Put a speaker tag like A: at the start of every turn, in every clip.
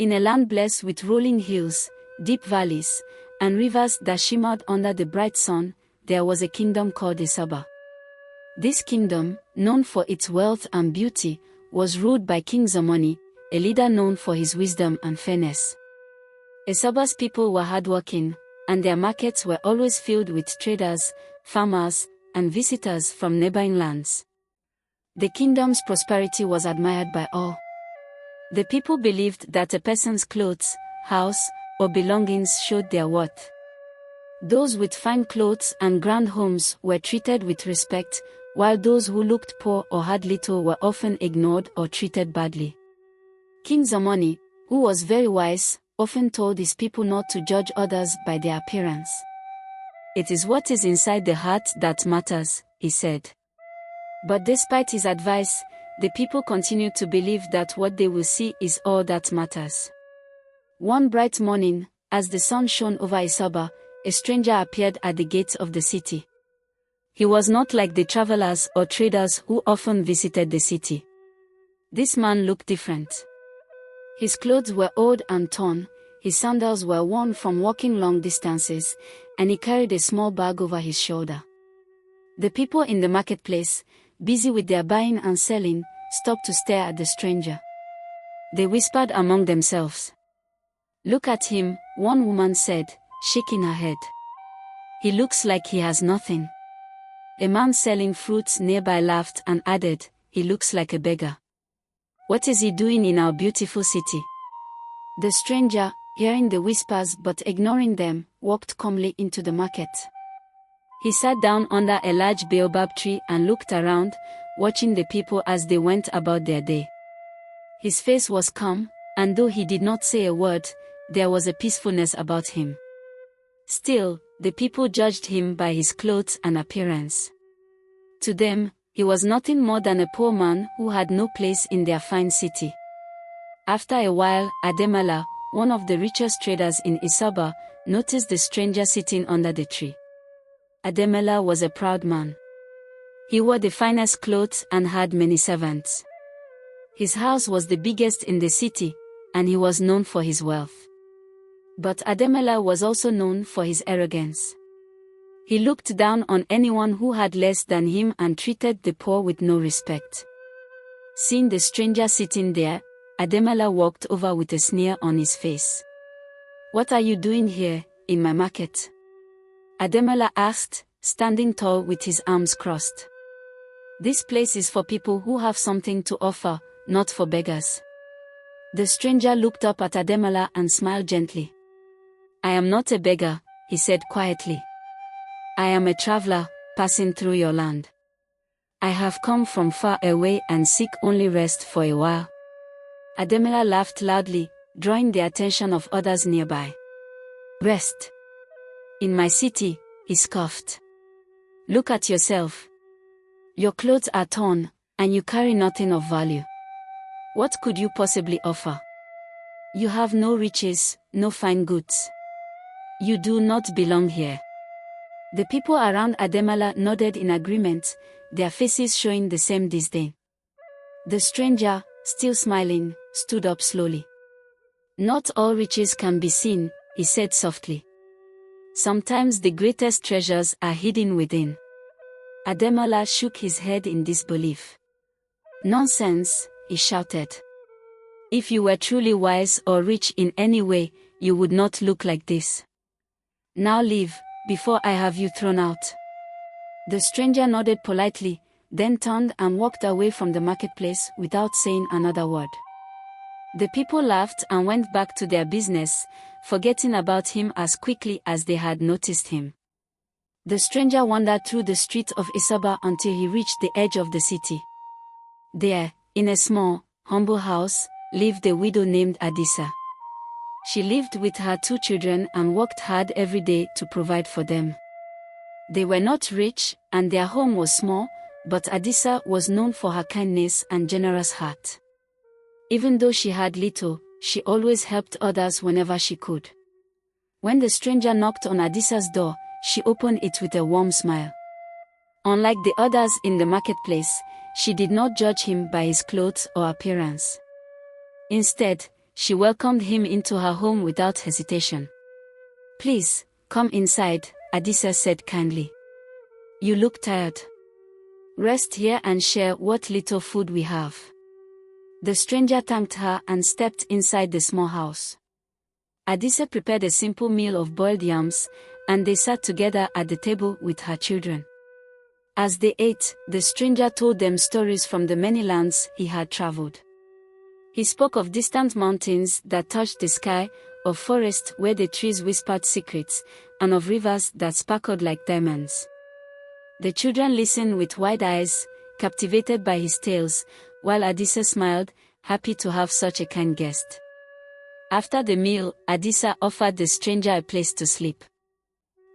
A: In a land blessed with rolling hills, deep valleys, and rivers that shimmered under the bright sun, there was a kingdom called Deceive. This kingdom, known for its wealth and beauty, was ruled by King Zamani, a leader known for his wisdom and fairness. Deceive's people were hardworking, and their markets were always filled with traders, farmers, and visitors from neighboring lands. The kingdom's prosperity was admired by all. The people believed that a person's clothes, house, or belongings showed their worth. Those with fine clothes and grand homes were treated with respect, while those who looked poor or had little were often ignored or treated badly. King Zamani, who was very wise, often told his people not to judge others by their appearance. "It is what is inside the heart that matters," he said. But despite his advice, the people continued to believe that what they will see is all that matters. One bright morning, as the sun shone over Deceive, a stranger appeared at the gates of the city. He was not like the travelers or traders who often visited the city. This man looked different. His clothes were old and torn, his sandals were worn from walking long distances, and he carried a small bag over his shoulder. The people in the marketplace, busy with their buying and selling, stopped to stare at the stranger. They whispered among themselves. "Look at him," one woman said, shaking her head. "He looks like he has nothing." A man selling fruits nearby laughed and added, "He looks like a beggar. What is he doing in our beautiful city?" The stranger, hearing the whispers but ignoring them, walked calmly into the market. He sat down under a large baobab tree and looked around, watching the people as they went about their day. His face was calm, and though he did not say a word, there was a peacefulness about him. Still, the people judged him by his clothes and appearance. To them, he was nothing more than a poor man who had no place in their fine city. After a while, Ademala, one of the richest traders in Deceive, noticed the stranger sitting under the tree. Ademala was a proud man. He wore the finest clothes and had many servants. His house was the biggest in the city, and he was known for his wealth. But Ademala was also known for his arrogance. He looked down on anyone who had less than him and treated the poor with no respect. Seeing the stranger sitting there, Ademala walked over with a sneer on his face. "What are you doing here, in my market?" Ademala asked, standing tall with his arms crossed. "This place is for people who have something to offer, not for beggars." The stranger looked up at Ademala and smiled gently. "I am not a beggar," he said quietly. "I am a traveler, passing through your land. I have come from far away and seek only rest for a while." Ademala laughed loudly, drawing the attention of others nearby. "Rest? In my city," he scoffed. "Look at yourself. Your clothes are torn, and you carry nothing of value. What could you possibly offer? You have no riches, no fine goods. You do not belong here." The people around Ademala nodded in agreement, their faces showing the same disdain. The stranger, still smiling, stood up slowly. "Not all riches can be seen," he said softly. "Sometimes the greatest treasures are hidden within." Ademala shook his head in disbelief. "Nonsense," he shouted. "If you were truly wise or rich in any way, you would not look like this. Now leave, before I have you thrown out." The stranger nodded politely, then turned and walked away from the marketplace without saying another word. The people laughed and went back to their business, forgetting about him as quickly as they had noticed him. The stranger wandered through the streets of Deceive until he reached the edge of the city. There, in a small, humble house, lived a widow named Adisa. She lived with her 2 children and worked hard every day to provide for them. They were not rich, and their home was small, but Adisa was known for her kindness and generous heart. Even though she had little, she always helped others whenever she could. When the stranger knocked on Adisa's door, she opened it with a warm smile. Unlike the others in the marketplace, she did not judge him by his clothes or appearance. Instead, she welcomed him into her home without hesitation. "Please, come inside," Adisa said kindly. "You look tired. Rest here and share what little food we have." The stranger thanked her and stepped inside the small house. Adisa prepared a simple meal of boiled yams, and they sat together at the table with her children. As they ate, the stranger told them stories from the many lands he had traveled. He spoke of distant mountains that touched the sky, of forests where the trees whispered secrets, and of rivers that sparkled like diamonds. The children listened with wide eyes, captivated by his tales, while Adisa smiled, happy to have such a kind guest. After the meal, Adisa offered the stranger a place to sleep.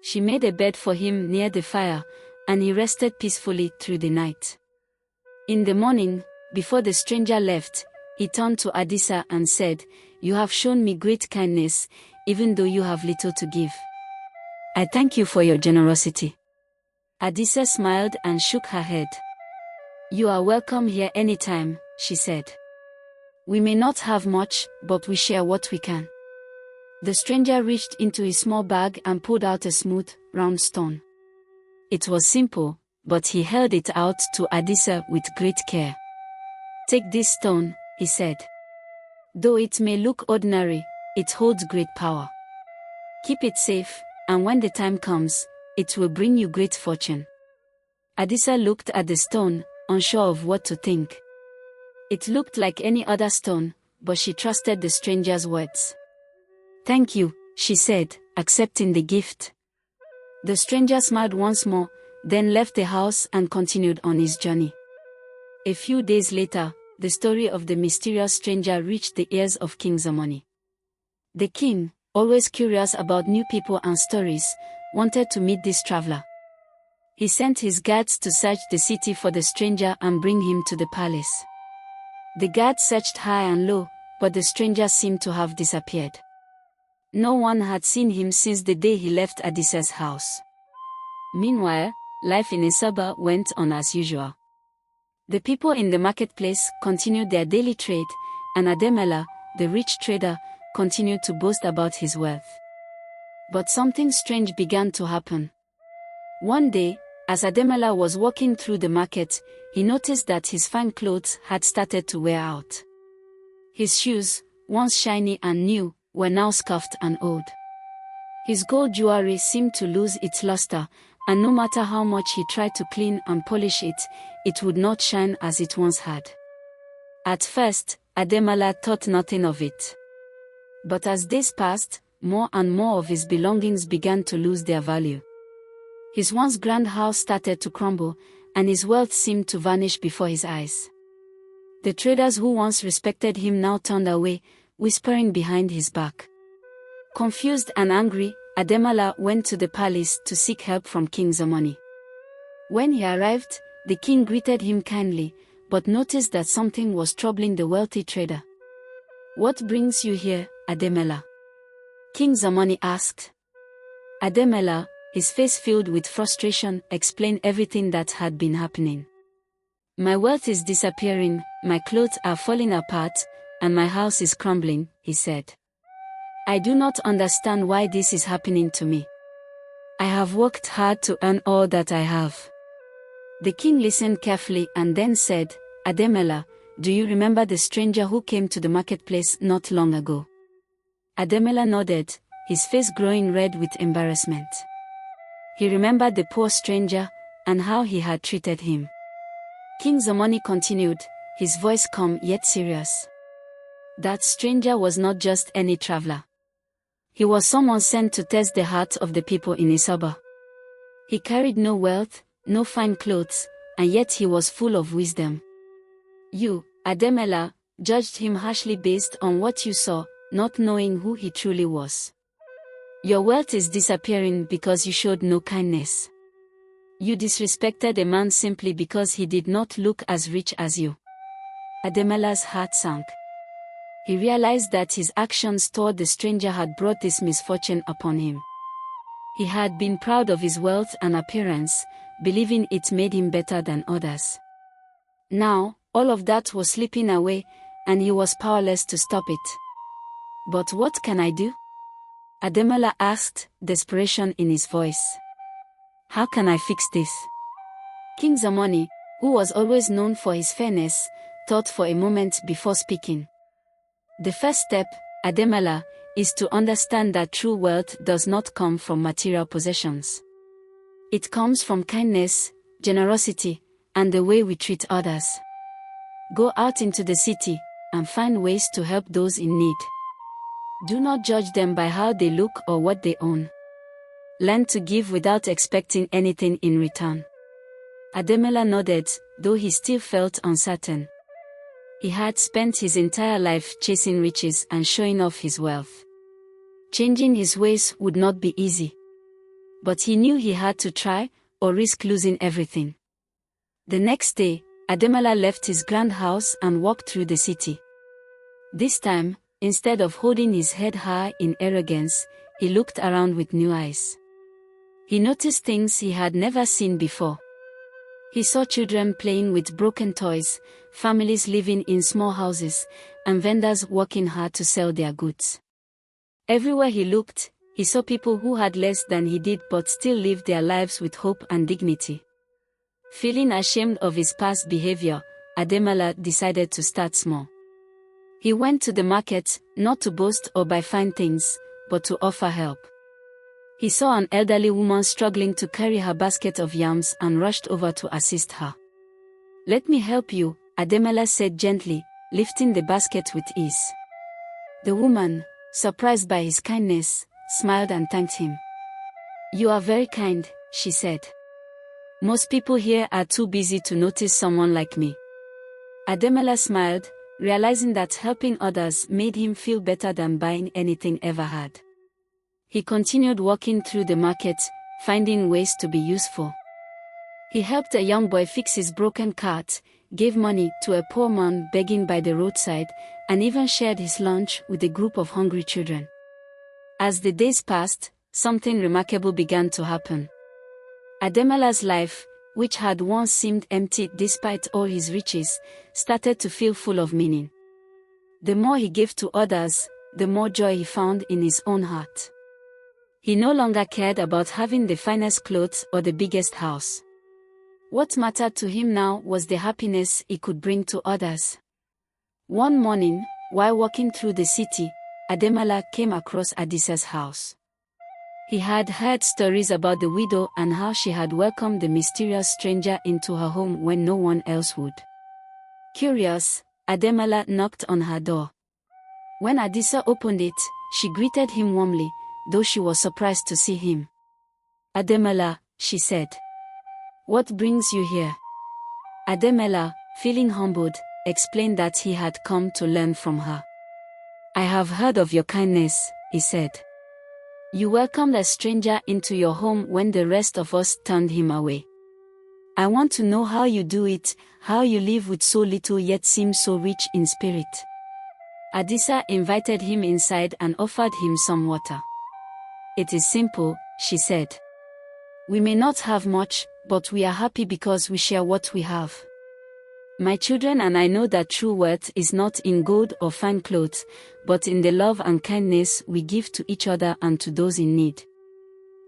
A: She made a bed for him near the fire, and he rested peacefully through the night. In the morning, before the stranger left, he turned to Adisa and said, "You have shown me great kindness, even though you have little to give. I thank you for your generosity." Adisa smiled and shook her head. "You are welcome here anytime," she said. "We may not have much, but we share what we can." The stranger reached into his small bag and pulled out a smooth, round stone. It was simple, but he held it out to Adisa with great care. "Take this stone," he said. "Though it may look ordinary, it holds great power. Keep it safe, and when the time comes, it will bring you great fortune." Adisa looked at the stone, unsure of what to think. It looked like any other stone, but she trusted the stranger's words. "Thank you," she said, accepting the gift. The stranger smiled once more, then left the house and continued on his journey. A few days later, the story of the mysterious stranger reached the ears of King Zamani. The king, always curious about new people and stories, wanted to meet this traveler. He sent his guards to search the city for the stranger and bring him to the palace. The guards searched high and low, but the stranger seemed to have disappeared. No one had seen him since the day he left Adisa's house. Meanwhile, life in Isaba went on as usual. The people in the marketplace continued their daily trade, and Ademela, the rich trader, continued to boast about his wealth. But something strange began to happen. One day, as Ademela was walking through the market, he noticed that his fine clothes had started to wear out. His shoes, once shiny and new, were now scuffed and old. His gold jewelry seemed to lose its luster, and no matter how much he tried to clean and polish it, it would not shine as it once had. At first, Ademala thought nothing of it. But as days passed, more and more of his belongings began to lose their value. His once grand house started to crumble, and his wealth seemed to vanish before his eyes. The traders who once respected him now turned away, whispering behind his back. Confused and angry, Ademala went to the palace to seek help from King Zamani. When he arrived, the king greeted him kindly, but noticed that something was troubling the wealthy trader. "What brings you here, Ademela?" King Zamani asked. Ademela, his face filled with frustration, explained everything that had been happening. "My wealth is disappearing, my clothes are falling apart, and my house is crumbling," he said. "I do not understand why this is happening to me. I have worked hard to earn all that I have." The king listened carefully and then said, "Ademela, do you remember the stranger who came to the marketplace not long ago?" Ademela nodded, his face growing red with embarrassment. He remembered the poor stranger, and how he had treated him. King Zamani continued, his voice calm yet serious. "That stranger was not just any traveler. He was someone sent to test the hearts of the people in Isaba. He carried no wealth, no fine clothes, and yet he was full of wisdom. You, Ademela, judged him harshly based on what you saw, not knowing who he truly was. Your wealth is disappearing because you showed no kindness. You disrespected a man simply because he did not look as rich as you." Ademela's heart sank. He realized that his actions toward the stranger had brought this misfortune upon him. He had been proud of his wealth and appearance, believing it made him better than others. Now, all of that was slipping away, and he was powerless to stop it. But what can I do? Ademola asked, desperation in his voice. How can I fix this? King Zamani, who was always known for his fairness, thought for a moment before speaking. The first step, Ademola, is to understand that true wealth does not come from material possessions. It comes from kindness, generosity, and the way we treat others. Go out into the city and find ways to help those in need. Do not judge them by how they look or what they own. Learn to give without expecting anything in return. Ademola nodded, though he still felt uncertain. He had spent his entire life chasing riches and showing off his wealth. Changing his ways would not be easy. But he knew he had to try, or risk losing everything. The next day, Ademola left his grand house and walked through the city. This time, instead of holding his head high in arrogance, he looked around with new eyes. He noticed things he had never seen before. He saw children playing with broken toys, families living in small houses, and vendors working hard to sell their goods. Everywhere he looked, he saw people who had less than he did but still lived their lives with hope and dignity. Feeling ashamed of his past behavior, Ademola decided to start small. He went to the market, not to boast or buy fine things, but to offer help. He saw an elderly woman struggling to carry her basket of yams and rushed over to assist her. "Let me help you," Ademola said gently, lifting the basket with ease. The woman, surprised by his kindness, smiled and thanked him. "You are very kind," she said. "Most people here are too busy to notice someone like me." Ademola smiled, realizing that helping others made him feel better than buying anything ever had. He continued walking through the market, finding ways to be useful. He helped a young boy fix his broken cart, gave money to a poor man begging by the roadside, and even shared his lunch with a group of hungry children. As the days passed, something remarkable began to happen. Ademola's life, which had once seemed empty despite all his riches, started to feel full of meaning. The more he gave to others, the more joy he found in his own heart. He no longer cared about having the finest clothes or the biggest house. What mattered to him now was the happiness he could bring to others. One morning, while walking through the city, Ademola came across Adisa's house. He had heard stories about the widow and how she had welcomed the mysterious stranger into her home when no one else would. Curious, Ademola knocked on her door. When Adisa opened it, she greeted him warmly, though she was surprised to see him. "Ademola," she said. "What brings you here?" Ademola, feeling humbled, explained that he had come to learn from her. "I have heard of your kindness," he said. "You welcomed a stranger into your home when the rest of us turned him away. I want to know how you do it, how you live with so little yet seem so rich in spirit." Adisa invited him inside and offered him some water. "It is simple," she said. "We may not have much, but we are happy because we share what we have. My children and I know that true wealth is not in gold or fine clothes, but in the love and kindness we give to each other and to those in need."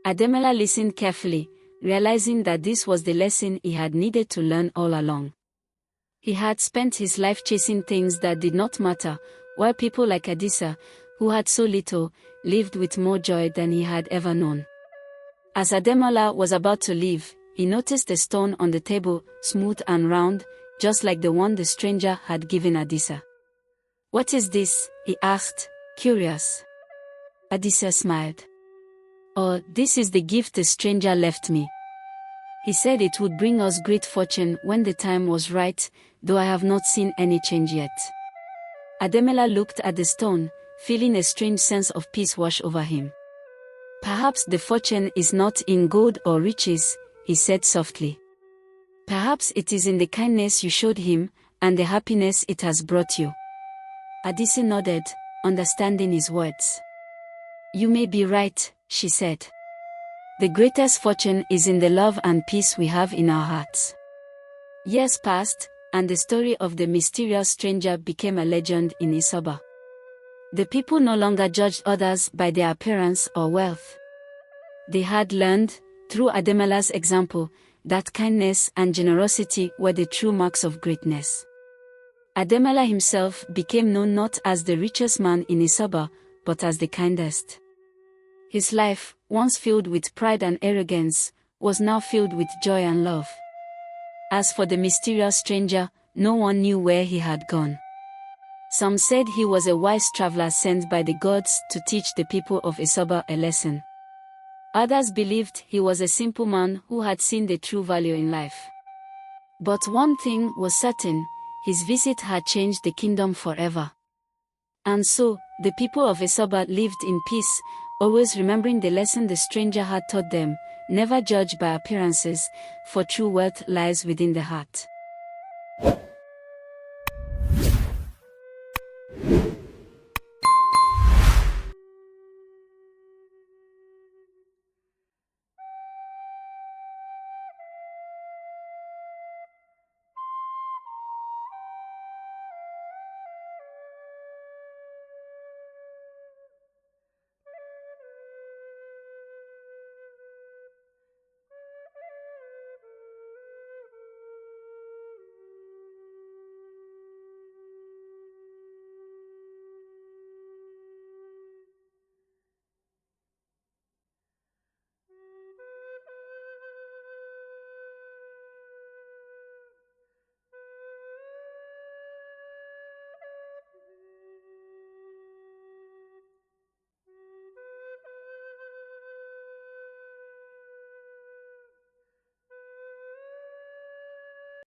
A: Ademola listened carefully, realizing that this was the lesson he had needed to learn all along. He had spent his life chasing things that did not matter, while people like Adisa, who had so little, lived with more joy than he had ever known. As Ademola was about to leave, he noticed a stone on the table, smooth and round, just like the one the stranger had given Adisa. "What is this?" he asked, curious. Adisa smiled. "Oh, this is the gift the stranger left me. He said it would bring us great fortune when the time was right, though I have not seen any change yet." Ademola looked at the stone, feeling a strange sense of peace wash over him. "Perhaps the fortune is not in gold or riches," he said softly. "Perhaps it is in the kindness you showed him, and the happiness it has brought you." Adisa nodded, understanding his words. "You may be right," she said. "The greatest fortune is in the love and peace we have in our hearts." Years passed, and the story of the mysterious stranger became a legend in Isaba. The people no longer judged others by their appearance or wealth. They had learned, through Ademela's example, that kindness and generosity were the true marks of greatness. Ademela himself became known not as the richest man in Isaba, but as the kindest. His life, once filled with pride and arrogance, was now filled with joy and love. As for the mysterious stranger, no one knew where he had gone. Some said he was a wise traveler sent by the gods to teach the people of Isaba a lesson. Others believed he was a simple man who had seen the true value in life. But one thing was certain, his visit had changed the kingdom forever. And so, the people of Isaba lived in peace, always remembering the lesson the stranger had taught them: never judge by appearances, for true wealth lies within the heart.